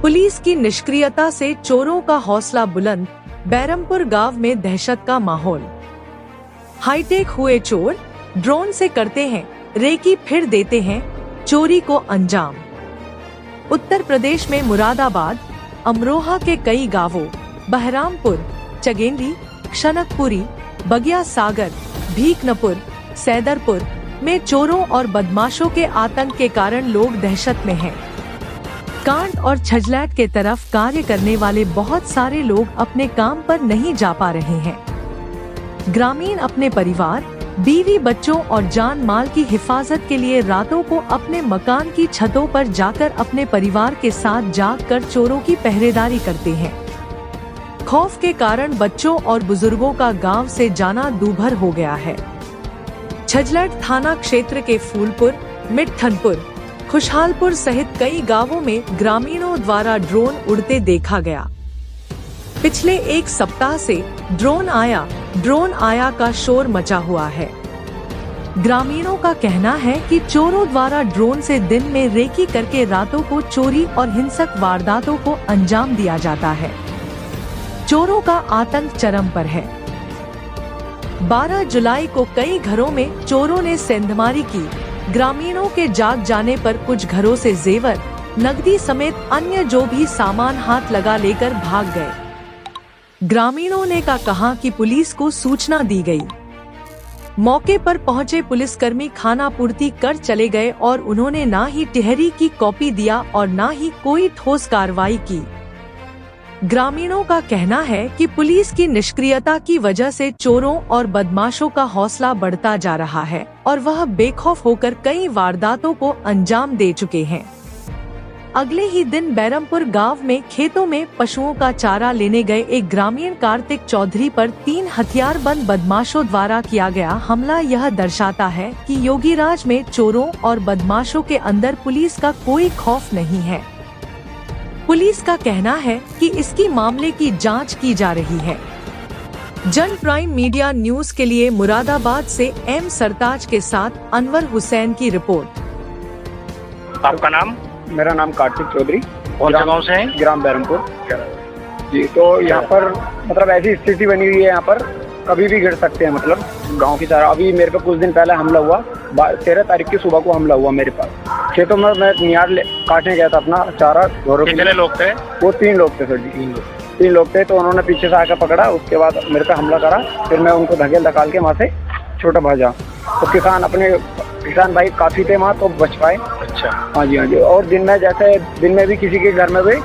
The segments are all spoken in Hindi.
पुलिस की निष्क्रियता से चोरों का हौसला बुलंद, बैरमपुर गांव में दहशत का माहौल। हाईटेक हुए चोर, ड्रोन से करते हैं रेकी, फिर देते हैं चोरी को अंजाम। उत्तर प्रदेश में मुरादाबाद, अमरोहा के कई गांवों, बहरामपुर, चगेंद्री, क्षनकपुरी, बगिया सागर, भीकनपुर, सैदरपुर में चोरों और बदमाशों के आतंक के कारण लोग दहशत में हैं। कांड और छजलैट के तरफ कार्य करने वाले बहुत सारे लोग अपने काम पर नहीं जा पा रहे हैं। ग्रामीण अपने परिवार, बीवी, बच्चों और जान माल की हिफाजत के लिए रातों को अपने मकान की छतों पर जाकर अपने परिवार के साथ जाग कर चोरों की पहरेदारी करते हैं। खौफ के कारण बच्चों और बुजुर्गों का गांव से जाना दूभर हो गया है। छजलैट थाना क्षेत्र के फूलपुर, मिठनपुर, खुशहालपुर सहित कई गांवों में ग्रामीणों द्वारा ड्रोन उड़ते देखा गया। पिछले एक सप्ताह से ड्रोन आया का शोर मचा हुआ है। ग्रामीणों का कहना है कि चोरों द्वारा ड्रोन से दिन में रेकी करके रातों को चोरी और हिंसक वारदातों को अंजाम दिया जाता है। चोरों का आतंक चरम पर है। 12 जुलाई को कई घरों में चोरों ने सेंधमारी की। ग्रामीणों के जाग जाने पर कुछ घरों से जेवर, नकदी समेत अन्य जो भी सामान हाथ लगा लेकर भाग गए। ग्रामीणों ने कहा कि पुलिस को सूचना दी गई। मौके पर पहुंचे पुलिसकर्मी खाना पूर्ति कर चले गए और उन्होंने ना ही टिहरी की कॉपी दिया और ना ही कोई ठोस कार्रवाई की। ग्रामीणों का कहना है कि पुलिस की निष्क्रियता की वजह से चोरों और बदमाशों का हौसला बढ़ता जा रहा है और वह बेखौफ होकर कई वारदातों को अंजाम दे चुके हैं। अगले ही दिन बैरमपुर गांव में खेतों में पशुओं का चारा लेने गए एक ग्रामीण कार्तिक चौधरी पर 3 हथियारबंद बदमाशों द्वारा किया गया हमला यह दर्शाता है कि योगीराज में चोरों और बदमाशों के अंदर पुलिस का कोई खौफ नहीं है। पुलिस का कहना है कि इसकी मामले की जांच की जा रही है। जन प्राइम मीडिया न्यूज के लिए मुरादाबाद से एम सरताज के साथ अनवर हुसैन की रिपोर्ट। आपका नाम? मेरा नाम कार्तिक चौधरी। कौन सा गाँव से हैं? ग्राम बैरमपुर जी। तो यहाँ पर मतलब ऐसी स्थिति बनी हुई है, यहाँ पर कभी भी गिर सकते हैं। मतलब गांव की तरह अभी मेरे पे कुछ दिन पहले हमला हुआ, 13 तारीख की सुबह को हमला हुआ मेरे पास। खेतों में मैं नियार काटने गया था अपना चारा। कितने लोग थे? वो 3 लोग थे सर जी। 3 लोग थे। तो उन्होंने पीछे से आकर पकड़ा, उसके बाद मेरे पे हमला करा। फिर मैं उनको धकेल धकाल के वहाँ से छोटा भाजा। तो किसान भाई काफी थे वहाँ, तो बच पाए। अच्छा। हाँ जी, हाँ जी। और दिन में भी किसी के घर में भी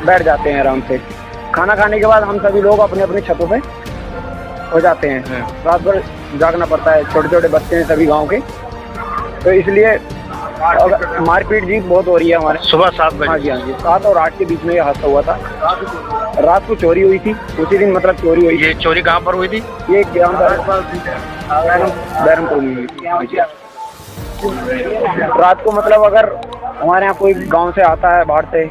बैठ जाते हैं आराम से। खाना खाने के बाद हम सभी लोग अपने अपने छतों पे हो जाते हैं। रात भर जागना पड़ता है, छोटे छोटे बच्चे हैं सभी गांव के। तो इसलिए मारपीट जी बहुत हो रही है हमारे। सुबह 7 बजे? हाँ जी, हाँ जी। 7 और 8 के बीच में ये हादसा हुआ था। रात को चोरी हुई थी, उसी दिन मतलब चोरी हुई। ये चोरी कहाँ पर हुई थी? ये बैरमपुर में हुई थी। रात को मतलब अगर हमारे यहाँ कोई गांव से आता है बाहर से,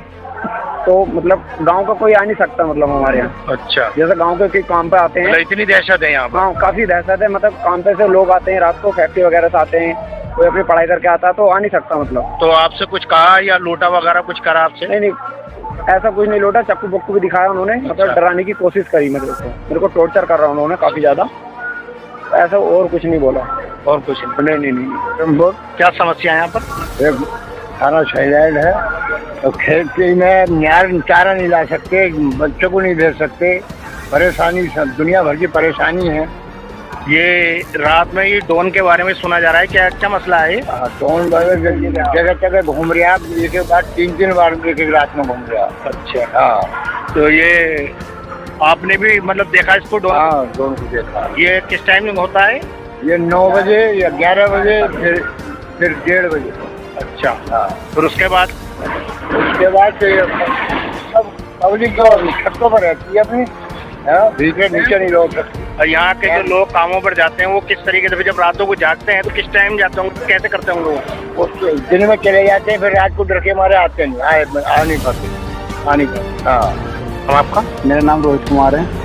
तो मतलब गांव का कोई आ नहीं सकता मतलब हमारे यहाँ। अच्छा। जैसे गांव के काम पे आते हैं। मतलब इतनी दहशत है यहाँ पर? हाँ, काफी दहशत है। मतलब काम पे से लोग आते हैं रात को, फैक्ट्री वगैरह से आते हैं, कोई अपनी पढ़ाई करके आता है तो आ नहीं सकता मतलब। तो आपसे कुछ कहा या लूटा वगैरह कुछ करा आपसे? नहीं, ऐसा कुछ नहीं लूटा। चक्कू बक्कू भी दिखाया उन्होंने। मतलब डराने की कोशिश करी मेरे को टॉर्चर कर रहा उन्होंने काफी ज्यादा। ऐसा और कुछ नहीं बोला। और कुछ नहीं। क्या समस्या है यहाँ पर? थाना छजलैट है, तो खेत में चारा नहीं ला सकते, बच्चों को नहीं दे सकते। परेशानी, सब दुनिया भर की परेशानी है। ये रात में ये ड्रोन के बारे में सुना जा रहा है, क्या मसला है? ड्रोन जगह जगह घूम रहा, एक बार 3 बार एक रात में घूम रहा। अच्छा। हाँ। तो ये आपने भी मतलब देखा इसको ड्रोन? हाँ, ड्रोन को देखा। ये किस टाइमिंग होता है? ये 9 बजे या 11 बजे, फिर 1:30 बजे। अच्छा। हाँ। फिर उसके बाद सब पब्लिक तो छतों पर रहती है अपनी, भीतर नीचे नहीं लोग। और यहाँ के जो लोग कामों पर जाते हैं वो किस तरीके से, जब रातों को जागते हैं तो किस टाइम जाते होंगे, कैसे करते होंगे वो? दिन में चले जाते हैं, फिर रात को डर के मारे आते नहीं, आ नहीं पाते। हाँ। हम आपका? मेरा नाम रोहित कुमार है।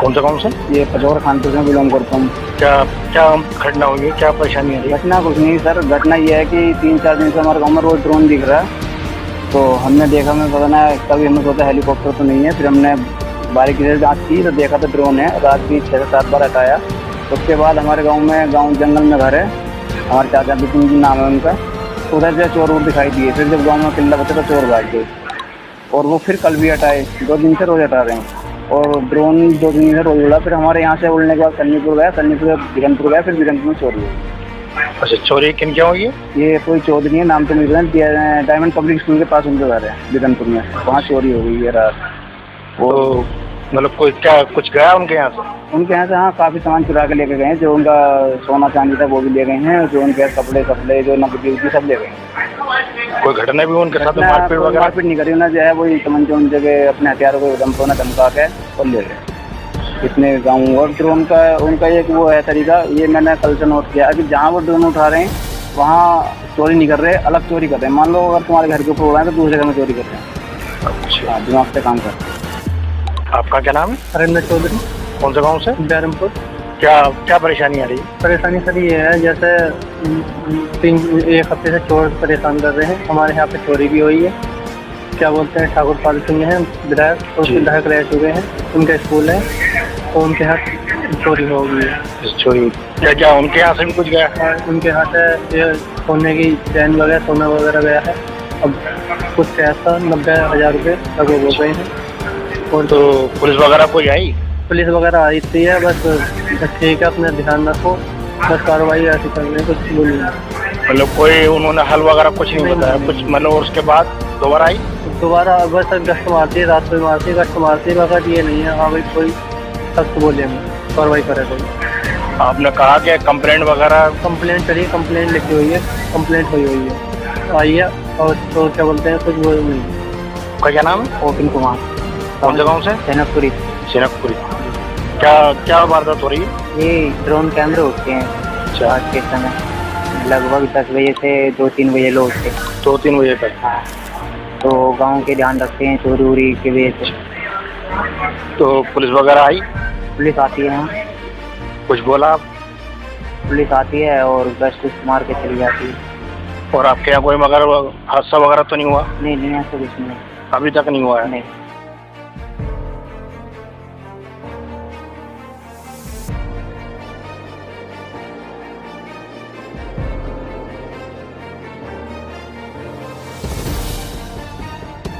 कौन सा गाँव से? ये पचौर खानपुर से बिलोंग करता हूँ। क्या घटना हुई है, क्या परेशानी है? घटना कुछ नहीं सर। घटना ये है कि 3-4 दिन से हमारे गाँव में रोज ड्रोन दिख रहा है। तो हमने देखा, मैं पता ना तभी हमने सोचा हेलीकॉप्टर तो नहीं है। फिर हमने बारीकी से जांच की तो देखा तो ड्रोन है। रात भी 6 से 7 बार हटाया। उसके बाद हमारे गांव जंगल में घर है, हमारे चाचा बिपिन जी नाम है उनका। तो उधर से चोर वोर दिखाई दिए। फिर जब गाँव में किला बचा तो चोर भाग गए और वो फिर कल भी हटाए। 2 दिन से रोज हटा रहे हैं और ड्रोन 2 दिन से रोज उड़ा। फिर हमारे यहाँ से उड़ने के बाद सन्नीपुर गया, सन्नीपुर बिरनपुर गया, फिर बिरनपुर में चोरी हुई। अच्छा, चोरी किन क्या हुई है? ये कोई चौधरी है, नाम तो नहीं पता। डायमंड पब्लिक स्कूल के पास उनके घर है बिरनपुर में, वहाँ चोरी हो गई है रात। वो मतलब कोई क्या कुछ गया उनके यहाँ से? उनके यहाँ से हाँ काफ़ी सामान चुरा के लेके गए हैं। जो उनका सोना चांदी था वो भी ले गए हैं। जो उनके कपड़े जो नकदी उनकी सब ले गए हैं। कोई घटना भी उनके साथ मारपीट वगैरह? मारपीट नहीं करी ना, जो है वही तमंचे उन जगह अपने हथियारों को धमका के और ले गए इतने गाँव। और ड्रोन का उनका एक वो है तरीका, ये मैंने कल से नोट किया कि जहाँ वो ड्रोन उठा रहे हैं वहाँ चोरी नहीं कर रहे, अलग चोरी कर रहे हैं। मान लो अगर तुम्हारे घर के ऊपर उड़ा है तो दूसरे घर में चोरी कर रहे हैं। अच्छा, हाँ, दिमाग से काम करते हैं। आपका क्या नाम है? हरेंद्र चौधरी। कौन से गाँव से? बैरमपुर। क्या क्या परेशानी आ रही है? परेशानी सर ये है, जैसे 1 हफ्ते से चोर परेशान कर रहे हैं। हमारे यहाँ पे चोरी भी हुई है। क्या बोलते हैं, ठाकुर पाल सिंह हैं विधायक, उसके विधायक रह चुके हैं। उनका स्कूल है तो उनके यहाँ चोरी हो गई है। चोरी क्या उनके यहाँ से भी कुछ गया? उनके यहाँ से सोने की चैन वगैरह, सोना वगैरह गया है। अब कुछ पैसा 90,000 रुपये लगभग हो गए हैं। और तो पुलिस वगैरह कोई आई? पुलिस वगैरह आई थी है, बस ठीक है, अपना ध्यान रखो, बस कार्रवाई ऐसी कर रहे हैं, कुछ बोलिए। मतलब कोई उन्होंने हल वगैरह कुछ नहीं बताया कुछ? मतलब उसके बाद दोबारा आई? दोबारा बस गश्त मारती है, रात में मारती है, गश्त मारती है, मगर ये नहीं है हाँ भाई कोई सख्त बोले हम कार्रवाई करे कोई। आपने कहा कि कंप्लेंट वगैरह? कंप्लेंट करिए, कंप्लेंट लिखी हुई है, कंप्लेंट हुई है, आई है। और तो क्या बोलते हैं, कुछ वो नहीं। आपका क्या नाम है? ओपिन कुमार। कौन से गाँव से? सैनकपुरी। सैनकपुरी। क्या वारदात हो रही है? ये ड्रोन कैमरे होते हैं आज के समय, लगभग 10 बजे से 2-3 बजे लोग थे। 2-3 बजे तक? हाँ, तो गांव के ध्यान रखते हैं चोरी वोरी की वजह से। तो पुलिस वगैरह आई? पुलिस आती है हाँ। कुछ बोला आप? पुलिस आती है और गश्त मार के चली जाती है। और आपके यहाँ कोई मगर हादसा वगैरह तो नहीं हुआ? नहीं ऐसा कुछ नहीं, अभी तक नहीं हुआ है? नहीं।